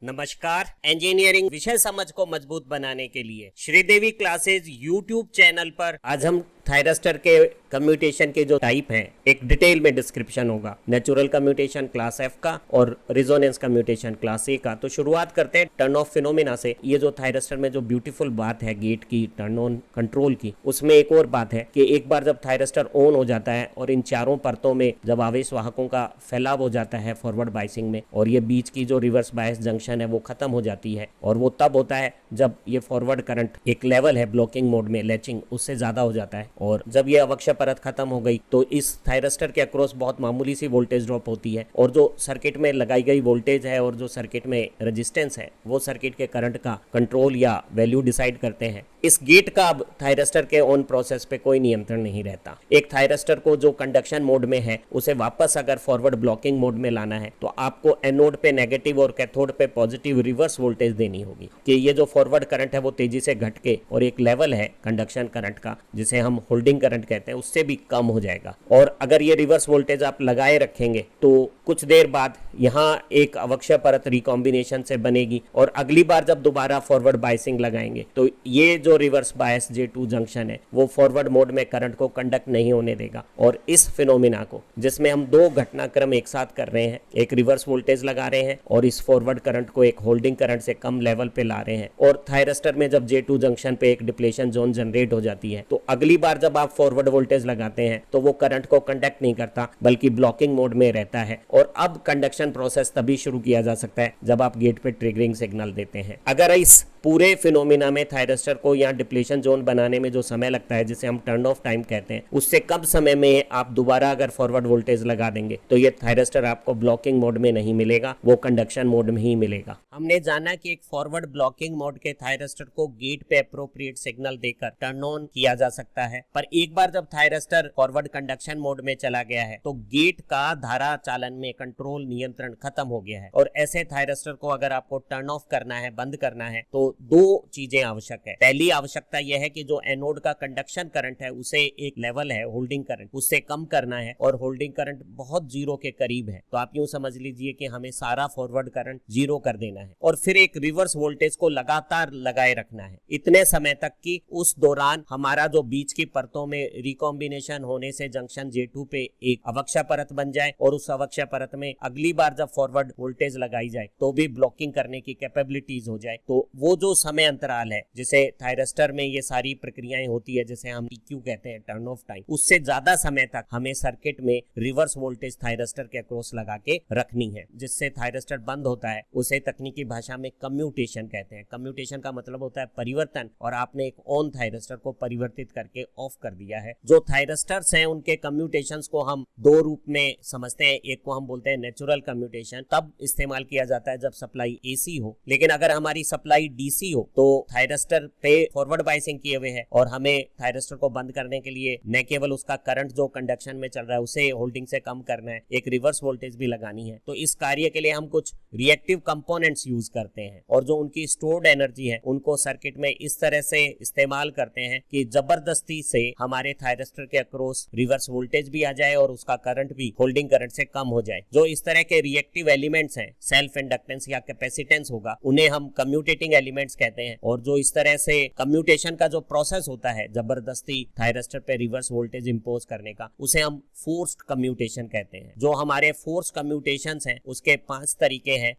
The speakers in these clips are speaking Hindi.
नमस्कार। इंजीनियरिंग विषय समझ को मजबूत बनाने के लिए श्रीदेवी क्लासेज यूट्यूब चैनल पर आज हम थायरस्टर के कम्यूटेशन के जो टाइप हैं एक डिटेल में डिस्क्रिप्शन होगा। नेचुरल कम्यूटेशन क्लास एफ का और रिजोनेंस कम्यूटेशन क्लास ए का। तो शुरुआत करते हैं टर्न ऑफ फिनोमिना से। ये जो थायरस्टर में जो ब्यूटीफुल बात है गेट की टर्न ऑन कंट्रोल की, उसमें एक और बात है कि एक बार जब थायरस्टर ऑन हो जाता है और इन चारों परतों में जब आवेश वाहकों का फैलाव हो जाता है फॉरवर्ड बाइसिंग में, और ये बीच की जो रिवर्स बायस जंक्शन है वो खत्म हो जाती है, और वो तब होता है जब ये फॉरवर्ड करंट एक लेवल है ब्लॉकिंग मोड में लैचिंग उससे ज्यादा हो जाता है। और जब ये अवक्षय परत खत्म हो गई तो इस थायरस्टर के अक्रॉस बहुत मामूली सी वोल्टेज ड्रॉप होती है, और जो सर्किट में लगाई गई वोल्टेज है और जो सर्किट में रेजिस्टेंस है वो सर्किट के करंट का कंट्रोल या वैल्यू डिसाइड करते हैं। इस गेट का अब थायरस्टर के ऑन प्रोसेस पे कोई नियंत्रण नहीं रहता। एक थायरस्टर को जो कंडक्शन मोड में है उसे वापस अगर फॉरवर्ड ब्लॉकिंग मोड में लाना है तो आपको एनोड पे नेगेटिव और कैथोड पे पॉजिटिव रिवर्स वोल्टेज देनी होगी कि ये जो फॉरवर्ड करंट है वो तेजी से घट के और एक लेवल है कंडक्शन करंट का जिसे हम होल्डिंग करंट कहते हैं उससे भी कम हो जाएगा। और अगर ये रिवर्स वोल्टेज आप लगाए रखेंगे तो कुछ देर बाद यहाँ एक अवक्षय परत रिकॉम्बिनेशन से बनेगी, और अगली बार जब दोबारा फॉरवर्ड बाइसिंग लगाएंगे तो ये जो रिवर्स बायस J2 जंक्शन है वो फॉरवर्ड मोड में करंट को कंडक्ट नहीं होने देगा। और इस फिनोमिना को जिसमें हम दो घटनाक्रम एक साथ कर रहे हैं, एक रिवर्स वोल्टेज लगा रहे हैं और इस फॉरवर्ड करंट को एक होल्डिंग करंट से कम लेवल पे ला रहे हैं, और थायरस्टर में जब J2 जंक्शन पे एक डिप्लेशन जोन जनरेट हो जाती है तो अगली बार जब आप फॉरवर्ड वोल्टेज लगाते हैं तो वो करंट को कंडक्ट नहीं करता बल्कि ब्लॉकिंग मोड में रहता है। और अब कंडक्शन प्रोसेस तभी शुरू किया जा सकता है जब आप गेट पे ट्रिगरिंग सिग्नल देते हैं। अगर इस पूरे फिनोमिना में थायरस्टर को यहाँ डिप्लेशन जोन बनाने में जो समय लगता है जिसे हम टर्न ऑफ टाइम कहते हैं उससे कम समय में आप दोबारा अगर फॉरवर्ड वोल्टेज लगा देंगे तो ये थायरस्टर आपको ब्लॉकिंग मोड में नहीं मिलेगा, वो कंडक्शन मोड में ही मिलेगा। हमने जाना कि एक फॉरवर्ड ब्लॉकिंग मोड के थायरस्टर को गेट पे अप्रोप्रिएट सिग्नल देकर टर्न ऑन किया जा सकता है, पर एक बार जब थायरस्टर फॉरवर्ड कंडक्शन मोड में चला गया है तो गेट का धारा चालन में कंट्रोल नियंत्रण खत्म हो गया है। और ऐसे थायरस्टर को अगर आपको टर्न ऑफ करना है, बंद करना है, तो दो चीजें आवश्यक है। पहली आवश्यकता यह है कि जो एनोड का कंडक्शन करंट है उसे एक लेवल है होल्डिंग करंट उससे कम करना है, और होल्डिंग करंट बहुत जीरो के करीब है तो आप यूं समझ लीजिए कि हमें सारा फॉरवर्ड करंट जीरो कर देना है, और फिर एक रिवर्स वोल्टेज को लगातार लगाए रखना है इतने समय तक कि उस दौरान हमारा जो बीच की परतों में रिकॉम्बिनेशन होने से जंक्शन J2 पे एक अवक्षय परत बन जाए, और उस अवक्षय परत में अगली बार जब फॉरवर्ड वोल्टेज लगाई जाए तो भी ब्लॉकिंग करने की कैपेबिलिटीज हो जाए। तो वो जो समय अंतराल है जिसे थायरस्टर में ये सारी प्रक्रियाएं होती है जिसे हम TQ कहते हैं टर्न ऑफ टाइम, उससे ज्यादा समय तक हमें सर्किट में रिवर्स वोल्टेज थायरस्टर के अक्रॉस लगा के रखनी है। जिससे थायरस्टर बंद होता है उसे तकनीकी भाषा में कम्यूटेशन कहते हैं। कम्यूटेशन का मतलब होता है परिवर्तन, और आपने एक ऑन थायरस्टर को परिवर्तित करके ऑफ कर दिया है। जो थायरस्टर्स हैं उनके कम्यूटेशंस को हम दो रूप में समझते हैं। एक को हम बोलते हैं नेचुरल कम्यूटेशन, तब इस्तेमाल किया जाता है जब सप्लाई AC हो, लेकिन अगर हमारी सप्लाई DC हो तो थायरस्टर पे फॉरवर्ड बाइसिंग किए हुए हैं और हमें थायरस्टर को बंद करने के लिए न केवल उसका करंट जो कंडक्शन में चल रहा है उसे होल्डिंग से कम करना है, एक रिवर्स वोल्टेज भी लगानी है। तो इस कार्य के लिए हम कुछ रिएक्टिव कंपोनेंट्स यूज करते हैं, और जो उनकी स्टोर्ड एनर्जी है उनको सर्किट में इस तरह से इस्तेमाल करते हैं कि जबरदस्ती से हमारे थायरस्टर के अक्रॉस रिवर्स वोल्टेज भी आ जाए और उसका करंट भी होल्डिंग करंट से कम हो जाए। जो इस तरह के रिएक्टिव एलिमेंट्स हैं, सेल्फ इंडक्टेंस या कैपेसिटेंस होगा, उन्हें हम कम्यूटेटिंग एलिमेंट्स कहते हैं। और जो इस तरह से कम्यूटेशन का जो प्रोसेस होता है जबरदस्ती थायरस्टर पे रिवर्स वोल्टेज इंपोज करने का, उसे हम फोर्स्ड कम्यूटेशन कहते हैं। जो हमारे फोर्स कम्यूटेशंस हैं उसके 5 तरीके हैं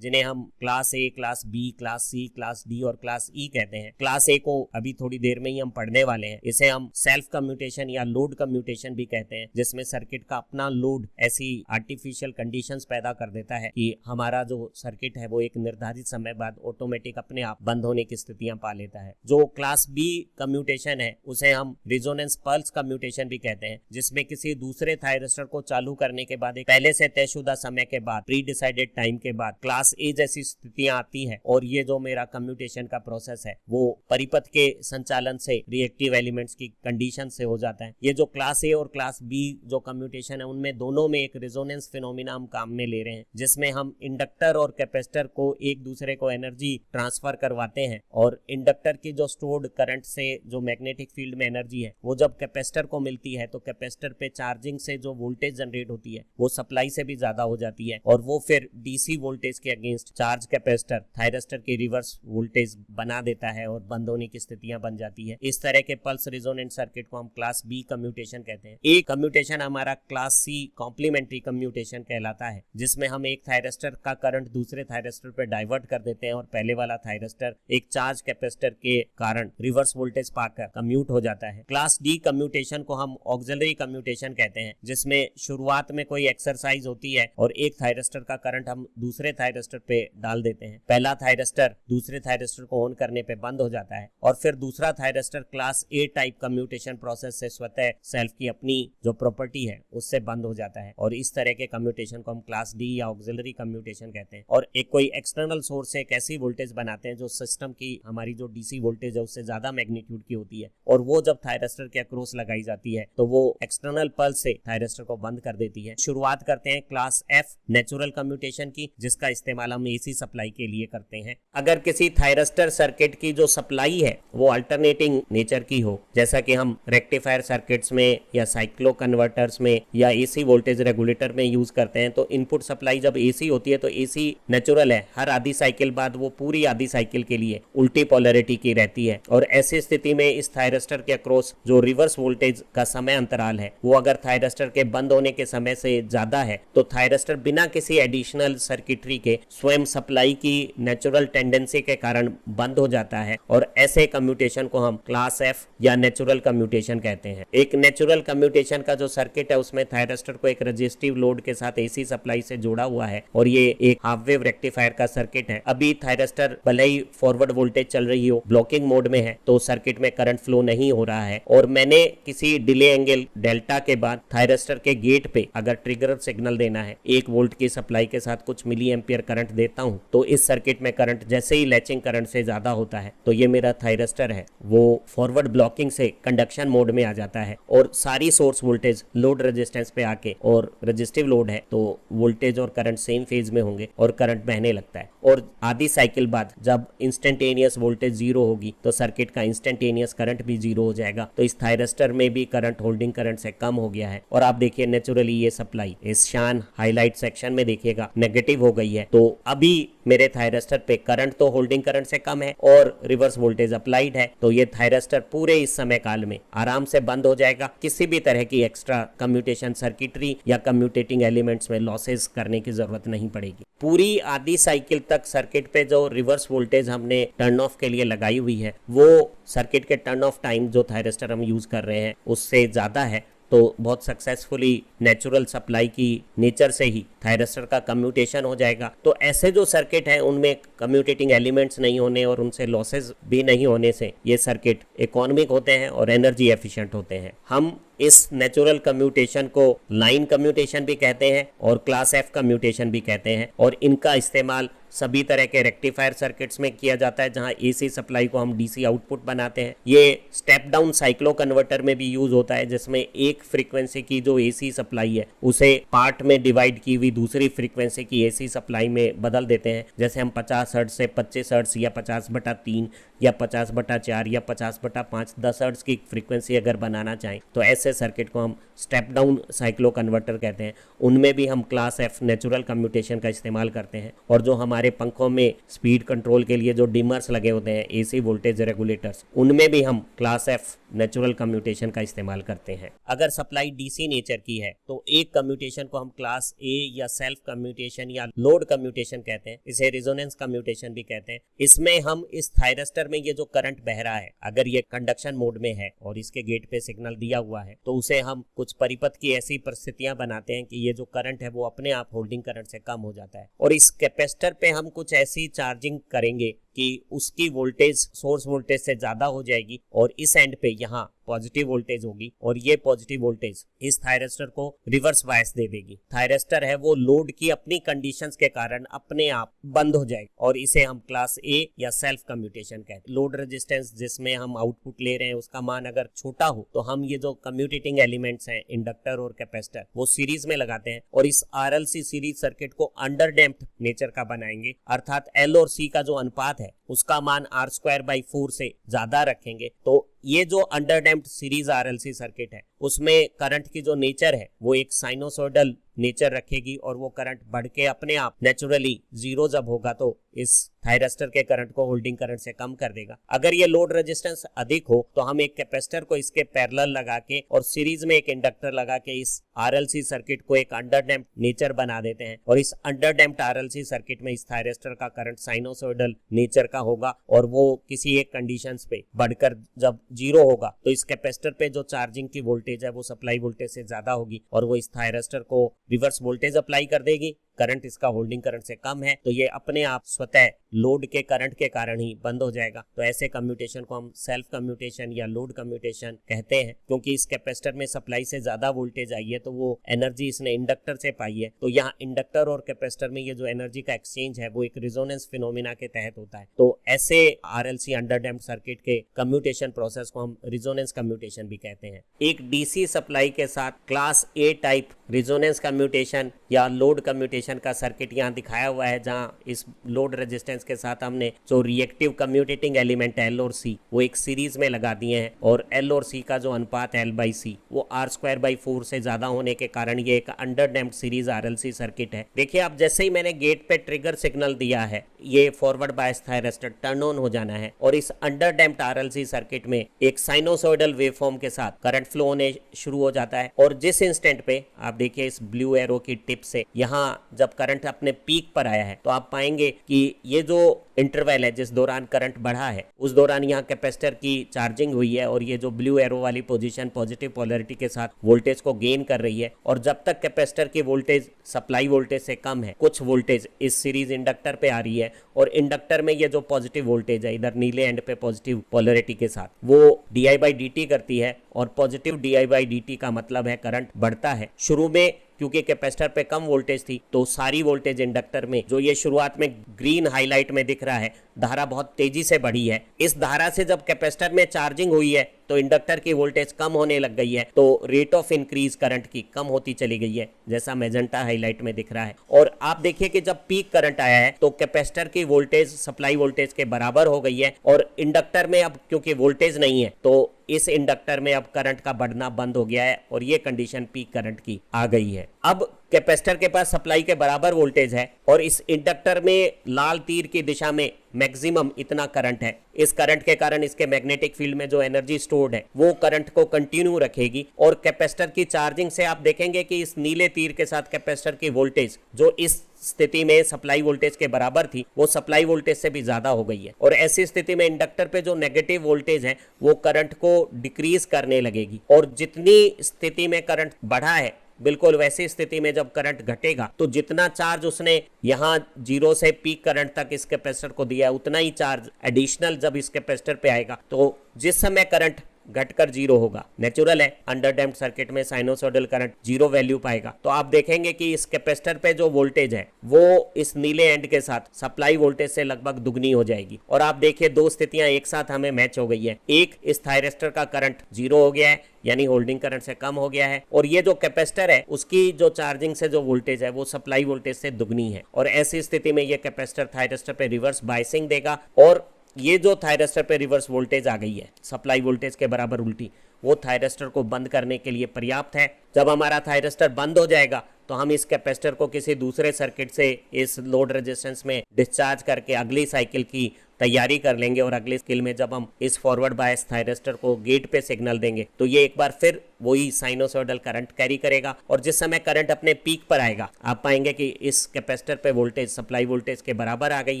जिन्हें हम class A, class B, class C, class D और क्लास E कहते हैं। क्लास A को अभी थोड़ी देर में ही हम पढ़ने वाले हैं। इसे हम सेल्फ कम्यूटेशन या लोड कम्यूटेशन भी कहते हैं, जिसमें सर्किट का अपना लोड ऐसी आर्टिफिशियल कंडीशंस पैदा कर देता है कि हमारा जो सर्किट है वो एक निर्धारित समय बाद ऑटोमेटिक अपने आप बंद होने की स्थितियां पा लेता है। जो क्लास B कम्यूटेशन है उसे हम रिजोनेंस पल्स कम्यूटेशन भी कहते हैं, जिसमें किसी दूसरे थायरस्टर को चालू करने के बाद एक पहले से तयशुदा समय के बाद, प्री डिसाइडेड टाइम के बाद क्लास A जैसी स्थितियां आती हैं, और ये जो मेरा कम्यूटेशन का प्रोसेस है वो परिपथ के संचालन से रिएक्टिव एलिमेंट्स एलिमेंट्स की कंडीशन से हो जाता है। ये जो क्लास ए और क्लास बी जो कम्यूटेशन है उनमें दोनों में एक रेजोनेंस फिनोमिना हम काम में ले रहे हैं, जिसमें हम इंडक्टर और कैपेसिटर को एक दूसरे को एनर्जी ट्रांसफर करवाते हैं और इंडक्टर की जो स्टोर्ड करंट से जो मैग्नेटिक फील्ड में एनर्जी है वो जब कैपेसिटर को मिलती है तो कैपेसिटर पे चार्जिंग से जो वोल्टेज जनरेट होती है वो सप्लाई से भी ज्यादा हो जाती है और वो फिर डीसी वोल्टेज के अगेंस्ट चार्ज कैपेसिटर थायरिस्टर की रिवर्स वोल्टेज बना देता है और बंद होने की स्थितियां बन जाती है। इस तरह के पल्स रेजोनेंट सर्किट को हम क्लास बी कम्यूटेशन कहते हैं। एक कम्यूटेशन हमारा क्लास सी कॉम्प्लीमेंट्री कम्यूटेशन कहलाता है, जिसमें हम एक थायरिस्टर का करंट दूसरे थायरिस्टर पर डाइवर्ट कर देते हैं और पहले वाला थायरिस्टर एक चार्ज कैपेसिटर के कारण रिवर्स वोल्टेज पाकर कम्यूट हो जाता है। क्लास डी कम्यूटेशन को हम ऑक्सिलरी कम्यूटेशन कहते हैं, जिसमें शुरुआत में कोई एक्सरसाइज होती है और एक थायरिस्टर का करंट हम दूसरे थायरिस्टर पे डाल देते हैं। पहला थायरिस्टर दूसरे थायरिस्टर को ऑन करने पे बंद हो जाता है और फिर दूसरा थायरिस्टर क्लास ए टाइप कम्यूटेशन प्रोसेस से स्वतः सेल्फ की अपनी जो प्रॉपर्टी है उससे बंद हो जाता है और इस तरह के कम्यूटेशन को हम क्लास डी या ऑक्सिलरी कम्यूटेशन कहते हैं। और एक कोई एक्सटर्नल सोर्स से एक ऐसी वोल्टेज बनाते हैं जो सिस्टम की हमारी जो डीसी वोल्टेज है उससे ज्यादा मैग्नीट्यूड की होती है और वो जब थायरिस्टर के अक्रॉस लगाई जाती है तो वो एक्सटर्नल पल्स से थायरिस्टर को बंद कर देती है। शुरुआत करते हैं क्लास एफ नेचुरल कम्यूटेशन की, जिसका इस्तेमाल हम एसी सप्लाई के लिए करते हैं। अगर किसी थायरिस्टर सर्किट की जो सप्लाई है वो अल्टरनेटिंग नेचर की हो, जैसा कि हम रेक्टिफायर सर्किट्स में या साइक्लो कन्वर्टर्स में या एसी वोल्टेज रेगुलेटर में यूज करते हैं, तो इनपुट सप्लाई जब एसी होती है तो एसी नेचुरल है, हर आधी साइकिल बाद वो पूरी आधी साइकिल के लिए उल्टी पोलैरिटी की रहती है और ऐसी स्थिति में इस थायरिस्टर के अक्रॉस जो रिवर्स वोल्टेज का समय अंतराल है वो अगर थायरिस्टर के बंद होने के समय से ज्यादा है तो थायरिस्टर बिना किसी एडिशनल सर्किटरी के स्वयं सप्लाई की नेचुरल टेंडेंसी के कारण बंद हो जाता है और ऐसे कम्यूटेशन को हम क्लास एफ या नेचुरल कम्यूटेशन कहते हैं। एक नेचुरल कम्यूटेशन का जो सर्किट है उसमें थायरिस्टर को एक रजिस्टिव लोड के साथ एसी सप्लाई से जोड़ा हुआ है और ये एक हाफ वेव रेक्टिफायर का सर्किट है। अभी थायरिस्टर भले ही फॉरवर्ड वोल्टेज चल रही हो, ब्लॉकिंग मोड में है, तो सर्किट में करंट फ्लो नहीं हो रहा है और मैंने किसी डिले एंगल डेल्टा के बाद थायरिस्टर के गेट पे अगर ट्रिगर सिग्नल देना है 1 वोल्ट की सप्लाई के साथ कुछ मिली एम्पियर करंट देता हूं तो इस सर्किट में करंट जैसे ही लैचिंग करंट से ज्यादा होता है तो ये मेरा थायरिस्टर है वो फॉरवर्ड ब्लॉकिंग से कंडक्शन मोड में आ जाता है और सारी सोर्स वोल्टेज लोड रेजिस्टेंस पे आके, और रजिस्टिव लोड है तो वोल्टेज और करंट सेम फेज में होंगे और करंट बहने लगता है और आधी साइकिल बाद जब इंस्टेंटेनियस वोल्टेज जीरो होगी तो सर्किट का इंस्टेंटेनियस करंट भी जीरो हो जाएगा। तो इस थायरिस्टर में भी करंट होल्डिंग करंट से कम हो गया है और आप देखिए नेचुरली ये सप्लाई इस शान हाईलाइट सेक्शन में देखिएगा नेगेटिव हो गई है। तो अभी मेरे थायरिस्टर पे करंट तो होल्डिंग करंट से कम है और रिवर्स वोल्टेज अप्लाइड है, तो ये थायरिस्टर पूरे इस समय काल में आराम से बंद हो जाएगा। किसी भी तरह की एक्स्ट्रा कम्यूटेशन सर्किटरी या कम्यूटेटिंग एलिमेंट्स में लॉसेस करने की जरूरत नहीं पड़ेगी। पूरी आधी साइकिल तक सर्किट पे जो रिवर्स वोल्टेज हमने टर्न ऑफ के लिए लगाई हुई है वो सर्किट के टर्न ऑफ टाइम जो थायरिस्टर हम यूज कर रहे हैं उससे ज्यादा है, तो बहुत सक्सेसफुली नेचुरल सप्लाई की नेचर से ही थायरिस्टर का कम्यूटेशन हो जाएगा। तो ऐसे जो सर्किट हैं उनमें कम्यूटेटिंग एलिमेंट्स नहीं होने और उनसे लॉसेस भी नहीं होने से ये सर्किट इकोनॉमिक होते हैं और एनर्जी एफिशिएंट होते हैं। हम इस नेचुरल कम्यूटेशन को लाइन कम्यूटेशन भी कहते हैं और क्लास एफ कम्यूटेशन भी कहते हैं और इनका इस्तेमाल सभी तरह के रेक्टिफायर सर्किट्स में किया जाता है जहां एसी सप्लाई को हम डीसी आउटपुट बनाते हैं। ये स्टेप डाउन साइक्लो कन्वर्टर में भी यूज होता है जिसमें एक फ्रीक्वेंसी की जो एसी सप्लाई है उसे पार्ट में डिवाइड की हुई दूसरी फ्रीक्वेंसी की एसी सप्लाई में बदल देते हैं। जैसे हम 50 हर्ट्ज से 25 हर्ट्ज या 50/3 या 50/4 या 50/5 10 हर्ट्ज की फ्रीक्वेंसी अगर बनाना चाहें तो ऐसे सर्किट को हम स्टेप डाउन साइक्लो कन्वर्टर कहते हैं। उनमें भी हम क्लास एफ नेचुरल कम्यूटेशन का इस्तेमाल करते हैं और जो हमारे पंखों में स्पीड कंट्रोल के लिए जो डिमर्स लगे होते हैं एसी वोल्टेज रेगुलेटर्स उनमें भी हम क्लास एफ नेचुरल कम्यूटेशन का इस्तेमाल करते हैं। अगर सप्लाई डीसी नेचर की है तो एक कम्यूटेशन को हम क्लास ए या सेल्फ कम्यूटेशन या लोड कम्यूटेशन कहते हैं, इसे रेजोनेंस कम्यूटेशन भी कहते हैं। इसमें हम इस थायरिस्टर में ये जो करंट बह रहा है अगर ये कंडक्शन मोड में है और इसके गेट पे सिग्नल दिया हुआ है तो उसे हम कुछ परिपथ की ऐसी परिस्थितियां बनाते हैं कि ये जो करंट है वो अपने आप होल्डिंग करंट से कम हो जाता है और इस कैपेसिटर पे हम कुछ ऐसी चार्जिंग करेंगे कि उसकी वोल्टेज सोर्स वोल्टेज से ज्यादा हो जाएगी और इस एंड पे यहाँ पॉजिटिव वोल्टेज होगी और ये पॉजिटिव वोल्टेज इस थायरिस्टर को रिवर्स बायस दे देगी। थायरिस्टर है वो लोड की अपनी कंडीशंस के कारण अपने आप बंद हो जाएगा और इसे हम क्लास ए या सेल्फ कम्यूटेशन कहते हैं। लोड रेजिस्टेंस जिसमें हम आउटपुट ले रहे हैं उसका मान अगर छोटा हो तो हम ये जो कम्यूटेटिंग एलिमेंट्स हैं इंडक्टर और कैपेसिटर वो सीरीज में लगाते हैं और इस आरएलसी सीरीज सर्किट को अंडर डैम्प्ड नेचर का बनाएंगे, अर्थात एल और सी का जो अनुपात है उसका मान R²/4 से ज्यादा रखेंगे। तो ये जो under damped series RLC circuit है उसमें करंट की जो नेचर है वो एक साइनोसॉइडल नेचर रखेगी और वो करंट बढ़ के अपने आप नेचुरली जीरो जब होगा तो इस थायरिस्टर के करंट को होल्डिंग करंट से कम कर देगा। अगर ये लोड रेजिस्टेंस अधिक हो तो हम एक कैपेसिटर को इसके पैरेलल लगा के और सीरीज में एक इंडक्टर लगा के इस आरएलसी सर्किट को एक अंडर डैम्प्ड नेचर बना देते हैं और इस अंडर डैम्प्ड आरएलसी सर्किट में इस थायरिस्टर का करंट साइनोसॉइडल नेचर का होगा और वो किसी एक कंडीशंस पे बढ़कर जब जीरो होगा तो इस कैपेसिटर पे जो चार्जिंग की वोल्टेज है वो सप्लाई वोल्टेज से ज्यादा होगी और वो इस थायरिस्टर को रिवर्स वोल्टेज अप्लाई कर देगी। करंट इसका होल्डिंग करंट से कम है तो ये अपने आप स्वतः लोड के करंट के कारण ही बंद हो जाएगा। तो ऐसे कम्यूटेशन को हम सेल्फ कम्यूटेशन या लोड कम्यूटेशन कहते हैं, क्योंकि इस कैपेसिटर में सप्लाई से ज्यादा वोल्टेज आई है तो वो एनर्जी इसने इंडक्टर से पाई है। तो यहाँ इंडक्टर और कैपेसिटर में ये जो एनर्जी का एक्सचेंज है वो एक रिजोनेंस फिनोमिना के तहत होता है। तो ऐसे आरएलसी अंडर डैम्प्ड सर्किट के कम्यूटेशन प्रोसेस को हम रिजोनेंस कम्यूटेशन भी कहते हैं। एक डीसी सप्लाई के साथ क्लास ए टाइप रिजोनेंस कम्यूटेशन या लोड कम्यूटेशन का सर्किट यहाँ दिखाया हुआ है, जहाँ इस लोड रेजिस्टेंस के साथ हमने जो रिएक्टिव कम्यूटेटिंग एलिमेंट एल और सी वो एक सीरीज में लगा दिए हैं और एल और सी का जो अनुपात L/C वो R²/4 से ज्यादा होने के कारण ये एक under damped series RLC circuit है। देखिए अब जैसे ही मैंने गेट पे ट्रिगर सिग्नल दिया है ये forward bias thyristor turn on हो जाना है और इस अंडर डैम्प्ड आरएलसी सर्किट में एक साइनोसॉइडल वेवफॉर्म के साथ करंट फ्लो होने शुरू हो जाता है और जिस इंस्टेंट पे आप देखिए इस ब्लू एरो की टिप से यहाँ जब करंट अपने पीक पर आया है तो आप पाएंगे कि ये जो इंटरवल है जिस दौरान करंट बढ़ा है उस दौरान यहाँ कैपेसिटर की चार्जिंग हुई है और ये जो ब्लू एरो वाली पोजीशन पॉजिटिव पोलैरिटी के साथ वोल्टेज को गेन कर रही है और जब तक कैपेसिटर की वोल्टेज सप्लाई वोल्टेज से कम है कुछ वोल्टेज इस सीरीज इंडक्टर पे आ रही है और इंडक्टर में ये जो पॉजिटिव वोल्टेज है इधर नीले एंड पे पॉजिटिव पोलैरिटी के साथ वो di/dt करती है और पॉजिटिव di/dt का मतलब है करंट बढ़ता है। शुरू में क्योंकि कैपेसिटर पे कम वोल्टेज थी तो सारी वोल्टेज इंडक्टर में जो ये शुरुआत में ग्रीन हाईलाइट में दिख रहा है धारा बहुत तेजी से बढ़ी है। इस धारा से जब कैपेसिटर में चार्जिंग हुई है तो इंडक्टर की वोल्टेज कम होने लग गई है तो रेट ऑफ इंक्रीज करंट की कम होती चली गई है जैसा मेजेंटा हाईलाइट में दिख रहा है। और आप देखिए कि जब पीक करंट आया है तो कैपेसिटर की वोल्टेज सप्लाई वोल्टेज के बराबर हो गई है और इंडक्टर में अब क्योंकि वोल्टेज नहीं है तो इस इंडक्टर में अब करंट का बढ़ना बंद हो गया है और ये कंडीशन पीक करंट की आ गई है। अब कैपेसिटर के पास सप्लाई के बराबर वोल्टेज है और इस इंडक्टर में लाल तीर की दिशा में मैक्सिमम इतना करंट है। इस करंट के कारण इसके मैग्नेटिक फील्ड में जो एनर्जी स्टोर्ड है वो करंट को कंटिन्यू रखेगी और कैपेसिटर की चार्जिंग से आप देखेंगे कि इस नीले तीर के साथ कैपेसिटर की वोल्टेज जो इस स्थिति में सप्लाई वोल्टेज के बराबर थी वो सप्लाई वोल्टेज से भी ज्यादा हो गई है और ऐसी स्थिति में इंडक्टर पे जो नेगेटिव वोल्टेज है वो करंट को डिक्रीज करने लगेगी और जितनी स्थिति में करंट बढ़ा है बिल्कुल वैसी स्थिति में जब करंट घटेगा तो जितना चार्ज उसने यहाँ जीरो से पीक करंट तक इस कैपेसिटर को दिया है उतना ही चार्ज एडिशनल जब इस कैपेसिटर पे आएगा तो जिस समय करंट घटकर जीरो होगा, नेचुरल है अंडर डैम्प्ड सर्किट में साइनोसॉइडल करंट जीरो वैल्यू पाएगा, तो आप देखेंगे कि इस कैपेसिटर पे जो वोल्टेज है वो इस नीले एंड के साथ सप्लाई वोल्टेज से लगभग दुगनी हो जाएगी। और आप देखिए दो स्थितियां एक साथ हमें मैच हो गई है, एक इस थायरिस्टर का करंट जीरो हो गया है यानी होल्डिंग करंट से कम हो गया है और ये जो कैपेसिटर है उसकी जो चार्जिंग से जो वोल्टेज है वो सप्लाई वोल्टेज से दुगनी है और ऐसी स्थिति में ये कैपेसिटर थायरिस्टर पे रिवर्स बायसिंग देगा और ये जो थायरिस्टर पे रिवर्स वोल्टेज आ गई है सप्लाई वोल्टेज के बराबर उल्टी वो थायरिस्टर को बंद करने के लिए पर्याप्त है। जब हमारा थायरिस्टर बंद हो जाएगा तो हम इस कैपेसिटर को किसी दूसरे सर्किट से इस लोड रेजिस्टेंस में डिस्चार्ज करके अगली साइकिल की तैयारी कर लेंगे और अगली साइकिल में जब हम इस फॉरवर्ड बायस थायरिस्टर को गेट पे सिग्नल देंगे तो ये एक बार फिर वही साइनोसॉइडल करंट कैरी करेगा, और जिस समय करंट अपने पीक पर आएगा आप पाएंगे कि इस कैपेसिटर पे वोल्टेज सप्लाई वोल्टेज के बराबर आ गई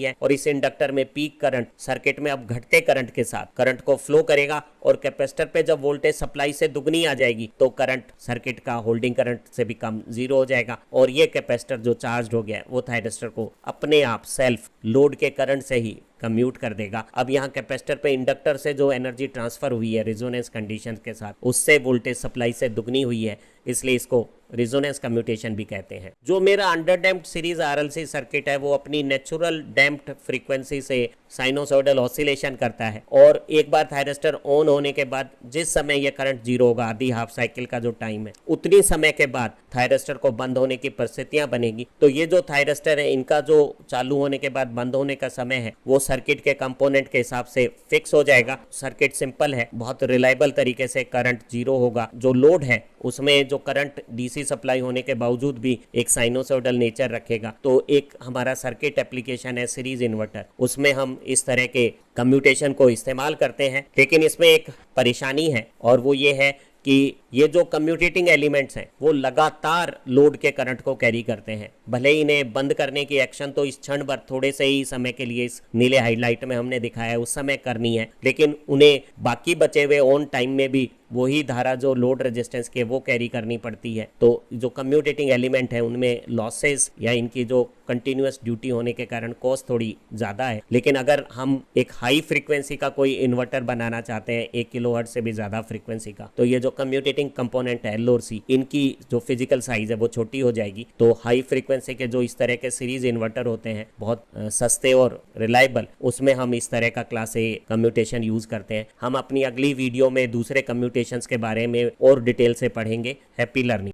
है, और इस इंडक्टर में पीक करंट सर्किट में अब घटते करंट के साथ करंट को फ्लो करेगा, और कैपेसिटर पे जब वोल्टेज सप्लाई से दुगनी आ जाएगी तो करंट सर्किट का होल्डिंग करंट से भी कम 0 हो जाएगा, और ये कैपेसिटर जो चार्ज हो गया है वो थायरिस्टर को अपने आप सेल्फ लोड के करंट से ही कम्यूट कर देगा। अब यहाँ कैपेसिटर पे इंडक्टर से जो एनर्जी ट्रांसफर हुई है रेजोनेंस कंडीशन के साथ, उससे वोल्टेज सप्लाई से दुगनी हुई है, इसलिए इसको रेजोनेंस कम्यूटेशन भी कहते हैं। जो मेरा under damped series RLC circuit है वो अपनी नेचुरल डैम्प्ड फ्रीक्वेंसी से साइनोसॉइडल ऑसिलेशन करता है, और एक बार थायरिस्टर ऑन होने के बाद जिस समय यह करंट 0 होगा, आधी हाफ साइकिल का जो टाइम है, उतनी समय के बाद थायरिस्टर को बंद होने की परिस्थितियां बनेगी। तो ये जो थायरिस्टर है इनका जो चालू होने के बाद बंद होने का समय है वो सर्किट के कंपोनेंट के हिसाब से फिक्स हो जाएगा। सर्किट सिंपल है, बहुत रिलायबल तरीके से करंट 0 होगा। जो लोड है उसमें जो करंट डीसी सप्लाई होने के बावजूद भी एक साइनोसॉइडल नेचर रखेगा। तो एक हमारा सर्किट एप्लीकेशन है सीरीज इन्वर्टर, उसमें हम इस तरह के कम्यूटेशन को इस्तेमाल करते हैं। लेकिन इसमें एक परेशानी है, और वो ये है कि ये जो कम्यूटेटिंग एलिमेंट्स हैं वो लगातार लोड के करंट को कैरी करते हैं। भले ही इन्हें बंद करने की एक्शन तो इस क्षण भर थोड़े से ही समय के लिए इस नीले हाइलाइट में हमने दिखाया है उस समय करनी है, लेकिन उन्हें बाकी बचे हुए ऑन टाइम में भी वही धारा जो लोड रेजिस्टेंस के वो कैरी करनी पड़ती है। तो जो कम्यूटेटिंग एलिमेंट है उनमें लॉसेस या इनकी जो कंटिन्यूअस ड्यूटी होने के कारण कॉस्ट थोड़ी ज़्यादा है। लेकिन अगर हम एक हाई फ्रीक्वेंसी का कोई इन्वर्टर बनाना चाहते हैं 1 किलोहर्ट्ज़ से भी ज़्यादा फ्रीक्वेंसी का, तो ये जो कम्यूटेटिंग कंपोनेंट है एल और सी, इनकी जो फिजिकल साइज है वो छोटी हो जाएगी। तो हाई फ्रीक्वेंसी के जो इस तरह के सीरीज इन्वर्टर होते हैं बहुत सस्ते और रिलायबल, उसमें हम इस तरह का क्लास ए कम्यूटेशन यूज़ करते हैं। हम अपनी अगली वीडियो में दूसरे कम्यूटेशंस के बारे में और डिटेल से पढ़ेंगे। Happy learning.